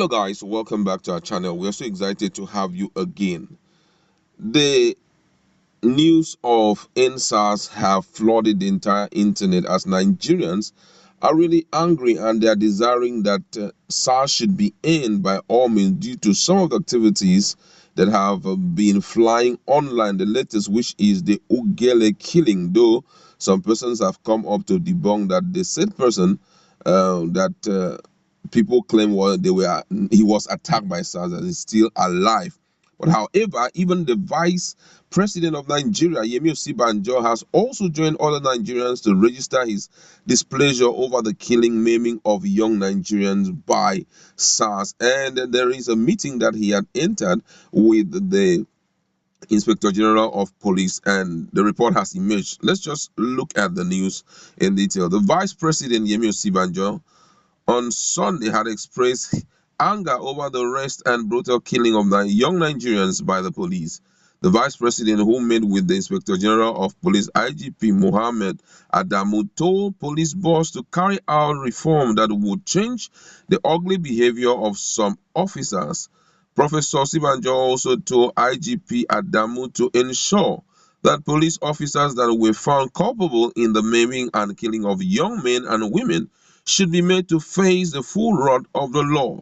Hello guys, welcome back to our channel. We're so excited to have you again. The news of EndSars have flooded the entire internet as Nigerians are really angry and they are desiring that SARS should be ended by all means due to some of the activities that have been flying online. The latest, which is the Ugele killing, though some persons have come up to debunk that the said person that people claim he was attacked by SARS and is still alive. But however, even the vice president of Nigeria, Osinbajo, has also joined other Nigerians to register his displeasure over the killing, maiming of young Nigerians by SARS. And there is a meeting that he had entered with the Inspector General of Police, and the report has emerged. Let's just look at the news in detail. The Vice President, Osinbajo, on Sunday had expressed anger over the arrest and brutal killing of young Nigerians by the police. The vice president, who met with the Inspector General of Police IGP Mohammed Adamu, told police boss to carry out reform that would change the ugly behavior of some officers. Professor Osinbajo also told IGP Adamu to ensure that police officers that were found culpable in the maiming and killing of young men and women should be made to face the full wrath of the law.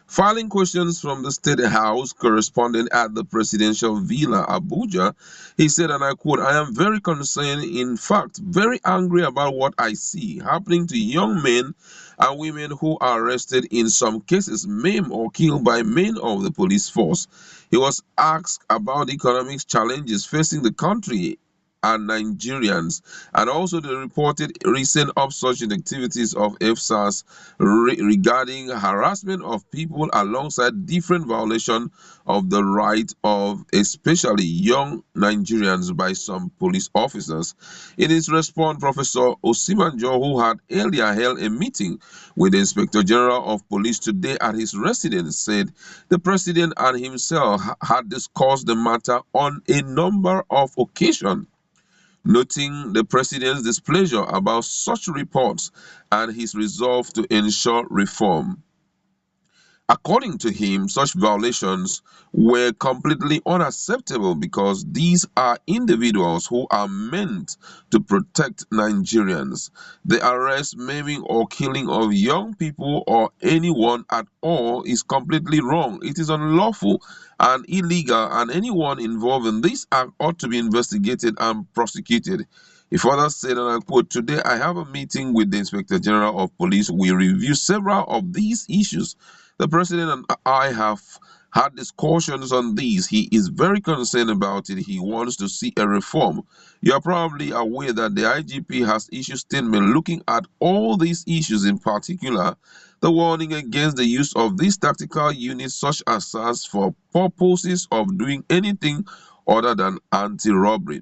Filing questions from the State House correspondent at the Presidential Villa, Abuja, he said, and I quote, "I am very concerned, in fact, very angry about what I see happening to young men and women who are arrested, in some cases maimed or killed by men of the police force." He was asked about the economic challenges facing the country and Nigerians, and also the reported recent upsurge in activities of EndSars regarding harassment of people alongside different violations of the right of especially young Nigerians by some police officers. In his response, Professor Osinbajo, who had earlier held a meeting with the Inspector General of Police today at his residence, said the president and himself had discussed the matter on a number of occasions, noting the president's displeasure about such reports and his resolve to ensure reform. According to him, such violations were completely unacceptable because these are individuals who are meant to protect Nigerians. The arrest, maiming, or killing of young people or anyone at all is completely wrong. It is unlawful and illegal, and anyone involved in this act ought to be investigated and prosecuted. He further said, and I quote, "Today I have a meeting with the Inspector General of Police. We review several of these issues. The president and I have had discussions on these. He is very concerned about it. He wants to see a reform. You are probably aware that the IGP has issued statement looking at all these issues, in particular the warning against the use of these tactical units such as SARS for purposes of doing anything other than anti-robbery."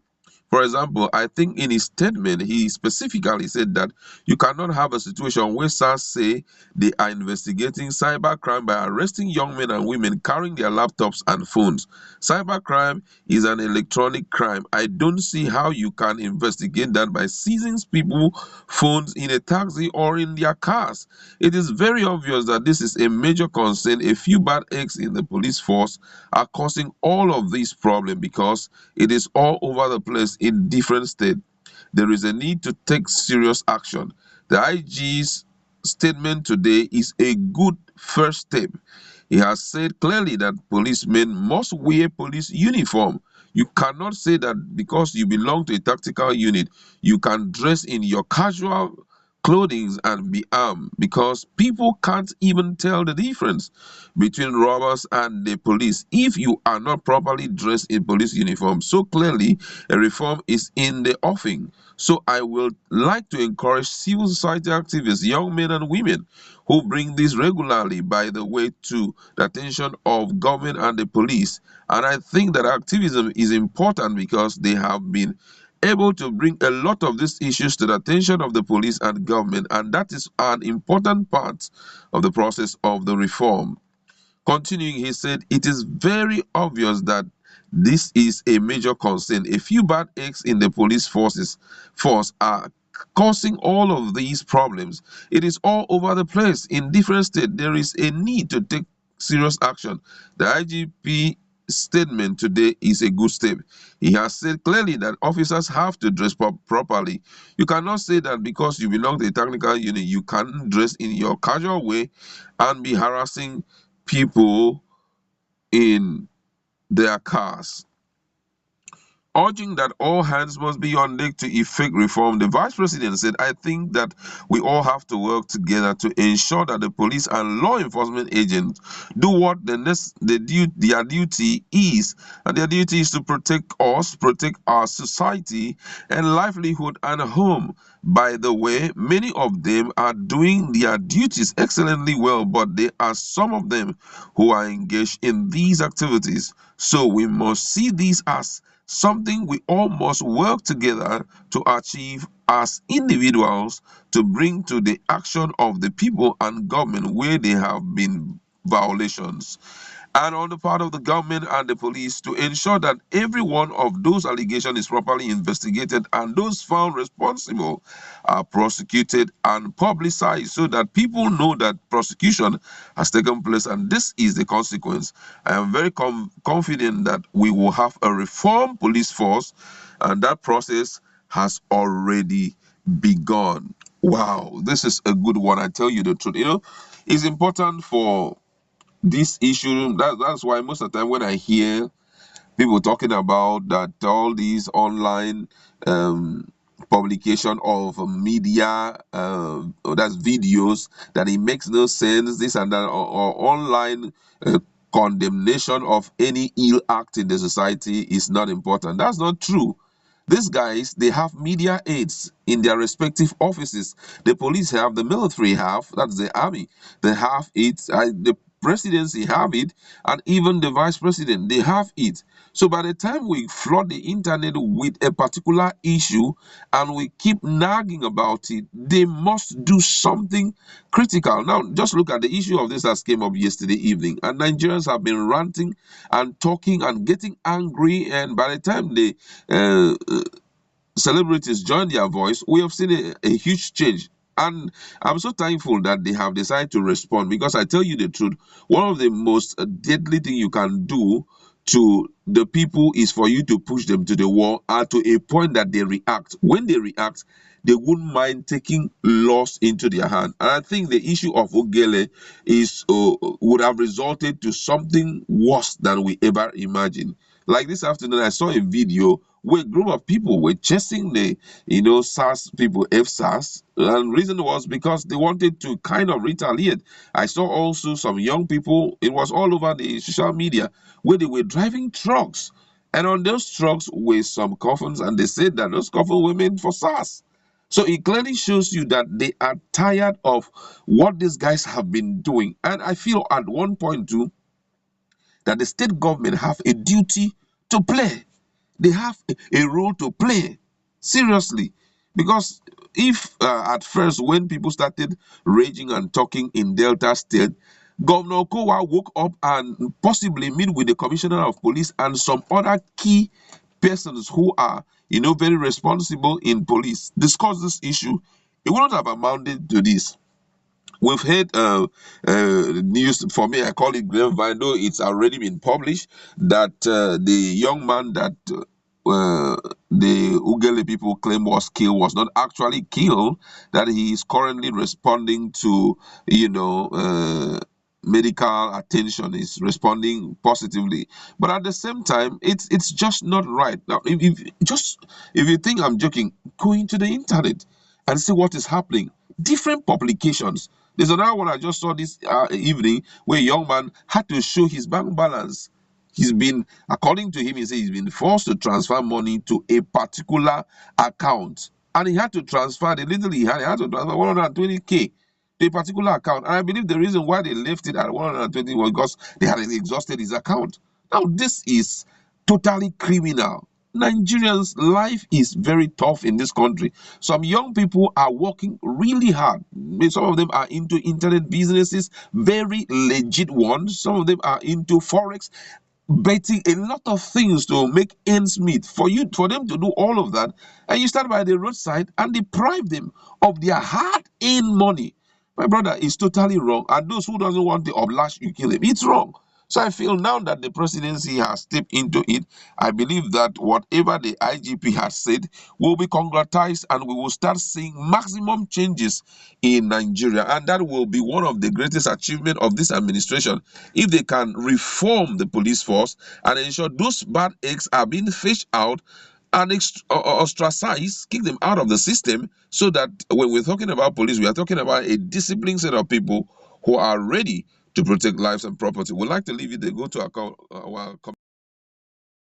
For example, I think in his statement, he specifically said that you cannot have a situation where SARS say they are investigating cybercrime by arresting young men and women carrying their laptops and phones. Cybercrime is an electronic crime. I don't see how you can investigate that by seizing people's phones in a taxi or in their cars. It is very obvious that this is a major concern. A few bad eggs in the police force are causing all of these problems because it is all over the place in different states. There is a need to take serious action. The IG's statement today is a good first step. He has said clearly that policemen must wear police uniform. You cannot say that because you belong to a tactical unit, you can dress in your casual clothing and be armed, because people can't even tell the difference between robbers and the police if you are not properly dressed in police uniform. So clearly, a reform is in the offing. So I will like to encourage civil society activists, young men and women who bring this regularly, by the way, to the attention of government and the police. And I think that activism is important because they have been able to bring a lot of these issues to the attention of the police and government, and that is an important part of the process of the reform. Continuing, he said, it is very obvious that this is a major concern. A few bad eggs in the police force are causing all of these problems. It is all over the place in different states. There is a need to take serious action. The IGP statement today is a good step. He has said clearly that officers have to dress properly. You cannot say that because you belong to a technical unit, you can dress in your casual way and be harassing people in their cars. Urging that all hands must be on deck to effect reform, the Vice President said, I think that we all have to work together to ensure that the police and law enforcement agents do what their duty is. And their duty is to protect us, protect our society and livelihood and home. By the way, many of them are doing their duties excellently well, but there are some of them who are engaged in these activities. So we must see these as something we all must work together to achieve as individuals to bring to the action of the people and government where there have been violations, and on the part of the government and the police to ensure that every one of those allegations is properly investigated and those found responsible are prosecuted and publicized so that people know that prosecution has taken place and this is the consequence. I am very confident that we will have a reformed police force and that process has already begun. Wow, this is a good one. I tell you the truth. It's important for this issue. That's why most of the time when I hear people talking about that all these online publication of media, that's videos, that it makes no sense, this and that, or online condemnation of any ill act in the society is not important. That's not true. These guys, they have media aids in their respective offices. The police have, the military have, that's the army. They have it, the presidency have it, and even the vice president, they have it. So by the time we flood the internet with a particular issue and we keep nagging about it, they must do something critical. Now, just look at the issue of this that came up yesterday evening, and Nigerians have been ranting and talking and getting angry, and by the time they celebrities join their voice, we have seen a huge change. And I'm so thankful that they have decided to respond, because I tell you the truth, one of the most deadly thing you can do to the people is for you to push them to the wall and to a point that they react. When they react, they wouldn't mind taking laws into their hand. And I think the issue of Ogele is would have resulted to something worse than we ever imagined. Like this afternoon, I saw a video where a group of people were chasing the, SARS people, EndSars, and reason was because they wanted to kind of retaliate. I saw also some young people, it was all over the social media, where they were driving trucks. And on those trucks were some coffins, and they said that those coffins were meant for SARS. So it clearly shows you that they are tired of what these guys have been doing. And I feel at one point too, that the state government have a duty to play. They have a role to play, seriously. Because if at first, when people started raging and talking in Delta State, Governor Kowa woke up and possibly meet with the Commissioner of Police and some other key persons who are, very responsible in police, discuss this issue, it wouldn't have amounted to this. We've heard news, for me, I call it grapevine, though it's already been published, that the young man that the Ugele people claim was killed was not actually killed, that he is currently responding to, medical attention, is responding positively. But at the same time, it's just not right. Now, if you think I'm joking, go into the internet and see what is happening. Different publications. There's another one I just saw this evening where a young man had to show his bank balance. He's been, according to him, he said he's been forced to transfer money to a particular account. And he had to transfer the little he had to transfer 120K to a particular account. And I believe the reason why they left it at 120 was because they had exhausted his account. Now, this is totally criminal. Nigerians' life is very tough in this country. Some young people are working really hard. Some of them are into internet businesses, very legit ones. Some of them are into forex. betting a lot of things to make ends meet for them to do all of that, and you stand by the roadside and deprive them of their hard-earned money. My brother, is totally wrong. And those who doesn't want the oblash, you kill him. It's wrong. So I feel now that the presidency has stepped into it, I believe that whatever the IGP has said will be concretized, and we will start seeing maximum changes in Nigeria. And that will be one of the greatest achievements of this administration, if they can reform the police force and ensure those bad eggs are being fished out and ostracized, kick them out of the system, so that when we're talking about police, we are talking about a disciplined set of people who are ready to protect lives and property. We'd like to leave you there. Go to our